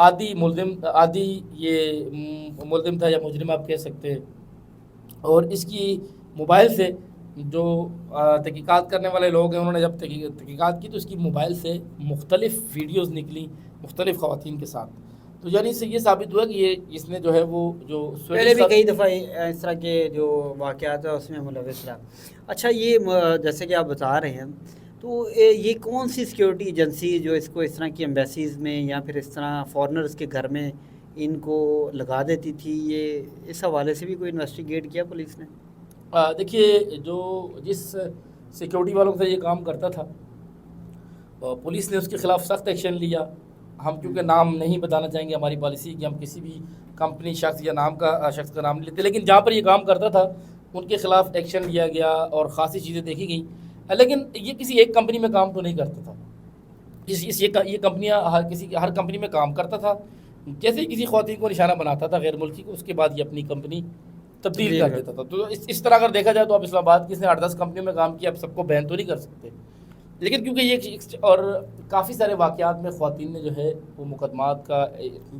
عادی ملزم، عادی یہ ملزم تھا یا مجرم آپ کہہ سکتے ہیں، اور اس کی موبائل سے جو تحقیقات کرنے والے لوگ ہیں انہوں نے جب تحقیقات کی تو اس کی موبائل سے مختلف ویڈیوز نکلی مختلف خواتین کے ساتھ. تو یعنی سے یہ ثابت ہوا کہ اس نے جو ہے وہ جو پہلے بھی کئی دفعہ اس طرح کے جو واقعات ہیں اس میں ملوث رہا. اچھا یہ جیسے کہ آپ بتا رہے ہیں تو یہ کون سی سیکیورٹی ایجنسی جو اس کو اس طرح کی ایمبیسیز میں یا پھر اس طرح فارنرز کے گھر میں ان کو لگا دیتی تھی، یہ اس حوالے سے بھی کوئی انویسٹیگیٹ کیا پولیس نے؟ دیکھیے جو جس سیکیورٹی والوں سے یہ کام کرتا تھا پولیس نے اس کے خلاف سخت ایکشن لیا. ہم کیونکہ نام نہیں بتانا چاہیں گے، ہماری پالیسی کہ ہم کسی بھی کمپنی شخص یا شخص کا نام نہیں لیتے، لیکن جہاں پر یہ کام کرتا تھا ان کے خلاف ایکشن لیا گیا اور خاصی چیزیں دیکھی گئیں. لیکن یہ کسی ایک کمپنی میں کام تو نہیں کرتا تھا، یہ کمپنیاں ہر کمپنی میں کام کرتا تھا. جیسے کسی خواتین کو نشانہ بناتا تھا غیر ملکی کو، اس کے بعد یہ اپنی کمپنی تبدیل کر دیتا تھا. تو اس طرح اگر دیکھا جائے تو اب اسلام آباد کی اس نے 8-10 کمپنیوں میں کام کیا، اب سب کو بین تو نہیں کر سکتے، لیکن کیونکہ یہ اور کافی سارے واقعات میں خواتین نے جو ہے وہ مقدمات کا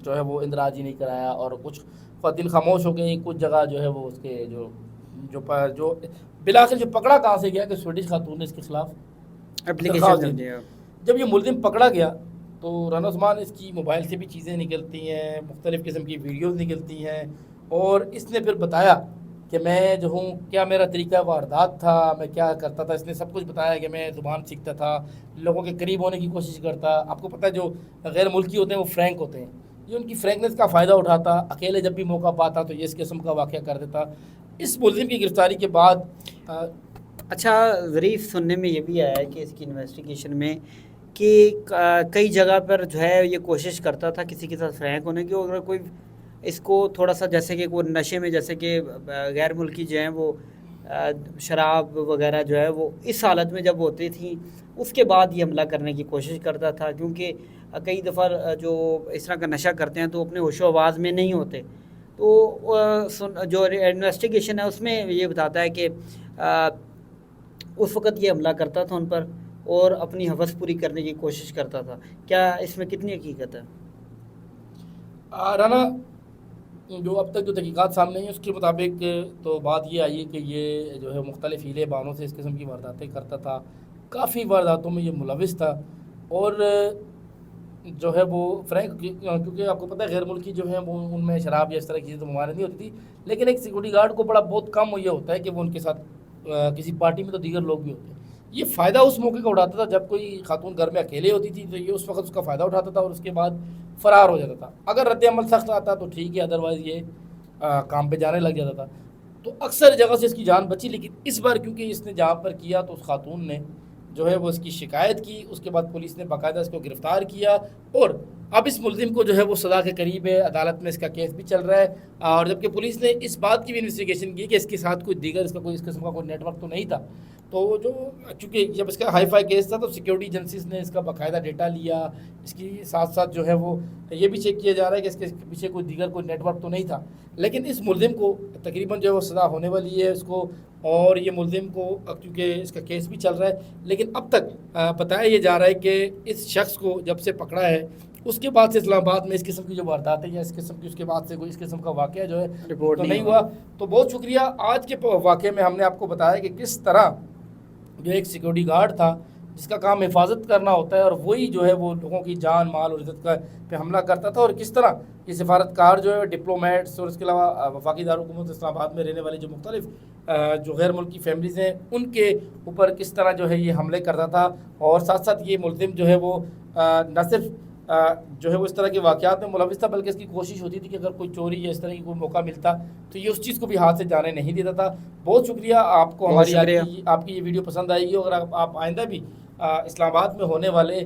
جو ہے وہ اندراج ہی نہیں کرایا، اور کچھ خواتین خاموش ہو گئیں. کچھ جگہ جو ہے وہ اس کے جو بلاخر جو پکڑا کہاں سے گیا کہ سویڈش خاتون نے اس کے خلاف اپلیکیشن دیا. جب یہ ملزم پکڑا گیا تو رانا عثمان اس کی موبائل سے بھی چیزیں نکلتی ہیں، مختلف قسم کی ویڈیوز نکلتی ہیں، اور اس نے پھر بتایا کہ میں جو ہوں کیا میرا طریقہ واردات تھا، میں کیا کرتا تھا. اس نے سب کچھ بتایا کہ میں زبان سیکھتا تھا، لوگوں کے قریب ہونے کی کوشش کرتا. آپ کو پتہ ہے جو غیر ملکی ہوتے ہیں وہ فرینک ہوتے ہیں، یہ ان کی فرینکنس کا فائدہ اٹھاتا، اکیلے جب بھی موقع پاتا تو یہ اس قسم کا واقعہ کر دیتا. اس ملزم کی گرفتاری کے بعد اچھا ظریف، سننے میں یہ بھی آیا ہے کہ اس کی انویسٹیگیشن میں کہ کئی جگہ پر جو ہے یہ کوشش کرتا تھا کسی کے ساتھ فرینک ہونے کی، اور اگر کوئی اس کو تھوڑا سا جیسے کہ کوئی نشے میں، جیسے کہ غیر ملکی جو ہیں وہ شراب وغیرہ جو ہے وہ اس حالت میں جب ہوتی تھیں اس کے بعد یہ حملہ کرنے کی کوشش کرتا تھا. کیونکہ کئی دفعہ جو اس طرح کا نشہ کرتے ہیں تو اپنے ہوش و آواز میں نہیں ہوتے. تو جو انویسٹیگیشن ہے اس میں یہ بتاتا ہے کہ اس وقت یہ حملہ کرتا تھا ان پر اور اپنی ہوس پوری کرنے کی کوشش کرتا تھا. کیا اس میں کتنی حقیقت ہے؟ رانا جو اب تک جو تحقیقات سامنے ہیں اس کے مطابق تو بات یہ آئی ہے کہ یہ جو ہے مختلف ہیلے بہانوں سے اس قسم کی وارداتیں کرتا تھا، کافی وارداتوں میں یہ ملوث تھا. اور جو ہے وہ فرینک، کیونکہ آپ کو پتہ ہے غیر ملکی جو ہیں وہ ان میں شراب یا اس طرح کی چیزیں تو ممانعت نہیں ہوتی تھی، لیکن ایک سیکورٹی گارڈ کو بہت کم یہ ہوتا ہے کہ وہ ان کے ساتھ کسی پارٹی میں تو دیگر لوگ بھی ہوتے ہیں. یہ فائدہ اس موقع کا اٹھاتا تھا جب کوئی خاتون گھر میں اکیلے ہوتی تھی تو یہ اس وقت اس کا فائدہ اٹھاتا تھا اور اس کے بعد فرار ہو جاتا تھا. اگر رد عمل سخت آتا تو ٹھیک ہے، ادروائز یہ کام پہ جانے لگ جاتا تھا. تو اکثر جگہ سے اس کی جان بچی، لیکن اس بار کیونکہ اس نے جہاں پر کیا تو اس خاتون نے جو ہے وہ اس کی شکایت کی، اس کے بعد پولیس نے باقاعدہ اس کو گرفتار کیا، اور اب اس ملزم کو جو ہے وہ سزا کے قریب ہے. عدالت میں اس کا کیس بھی چل رہا ہے، اور جبکہ پولیس نے اس بات کی بھی انویسٹیگیشن کی کہ اس کے ساتھ کوئی دیگر اس کا کوئی اس قسم کا کوئی نیٹ ورک تو نہیں تھا. تو جو چونکہ جب اس کا ہائی فائی کیس تھا تو سیکیورٹی ایجنسیز نے اس کا باقاعدہ ڈیٹا لیا، اس کی ساتھ ساتھ جو ہے وہ یہ بھی چیک کیا جا رہا ہے کہ اس کے پیچھے کوئی دیگر کوئی نیٹ ورک تو نہیں تھا. لیکن اس ملزم کو تقریباً جو ہے وہ سزا ہونے والی ہے اس کو، اور یہ ملزم کو کیونکہ اس کا کیس بھی چل رہا ہے، لیکن اب تک بتایا یہ جا رہا ہے کہ اس شخص کو جب سے پکڑا ہے اس کے بعد سے اسلام آباد میں اس قسم کی جو وارداتیں یا اس قسم کی اس کے بعد سے کوئی اس قسم کا واقعہ جو ہے رپورٹ نہیں ہوا. تو بہت شکریہ. آج کے واقعے میں ہم نے آپ کو بتایا کہ کس طرح جو ایک سیکورٹی گارڈ تھا جس کا کام حفاظت کرنا ہوتا ہے، اور وہی جو ہے وہ لوگوں کی جان مال اور عزت کا پہ حملہ کرتا تھا، اور کس طرح یہ سفارتکار جو ہے ڈپلومیٹس اور اس کے علاوہ وفاقی دارالحکومت اسلام آباد میں رہنے والی جو مختلف جو غیر ملکی فیملیز ہیں ان کے اوپر کس طرح جو ہے یہ حملے کرتا تھا. اور ساتھ ساتھ یہ ملزم جو ہے وہ نہ صرف جو ہے وہ اس طرح کے واقعات میں ملوث تھا بلکہ اس کی کوشش ہوتی تھی کہ اگر کوئی چوری یا اس طرح کی کوئی موقع ملتا تو یہ اس چیز کو بھی ہاتھ سے جانے نہیں دیتا تھا. بہت شکریہ آپ کو. ہماری آپ کی یہ ویڈیو پسند آئے گی. اگر آپ آئندہ بھی اسلام آباد میں ہونے والے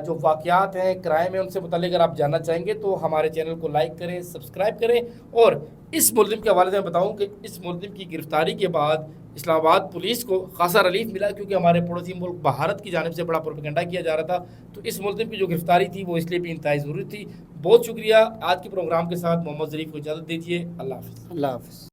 جو واقعات ہیں کرائم ہیں ان سے متعلق اگر آپ جاننا چاہیں گے تو ہمارے چینل کو لائک کریں، سبسکرائب کریں. اور اس ملزم کے حوالے سے میں بتاؤں کہ اس ملزم کی گرفتاری کے بعد اسلام آباد پولیس کو خاصا ریلیف ملا، کیونکہ ہمارے پڑوسی ملک بھارت کی جانب سے بڑا پروپیگنڈا کیا جا رہا تھا. تو اس ملزم کی جو گرفتاری تھی وہ اس لیے بھی انتہائی ضروری تھی. بہت شکریہ. آج کے پروگرام کے ساتھ محمد ظریف کو اجازت دیجیے. اللہ حافظ. اللہ حافظ.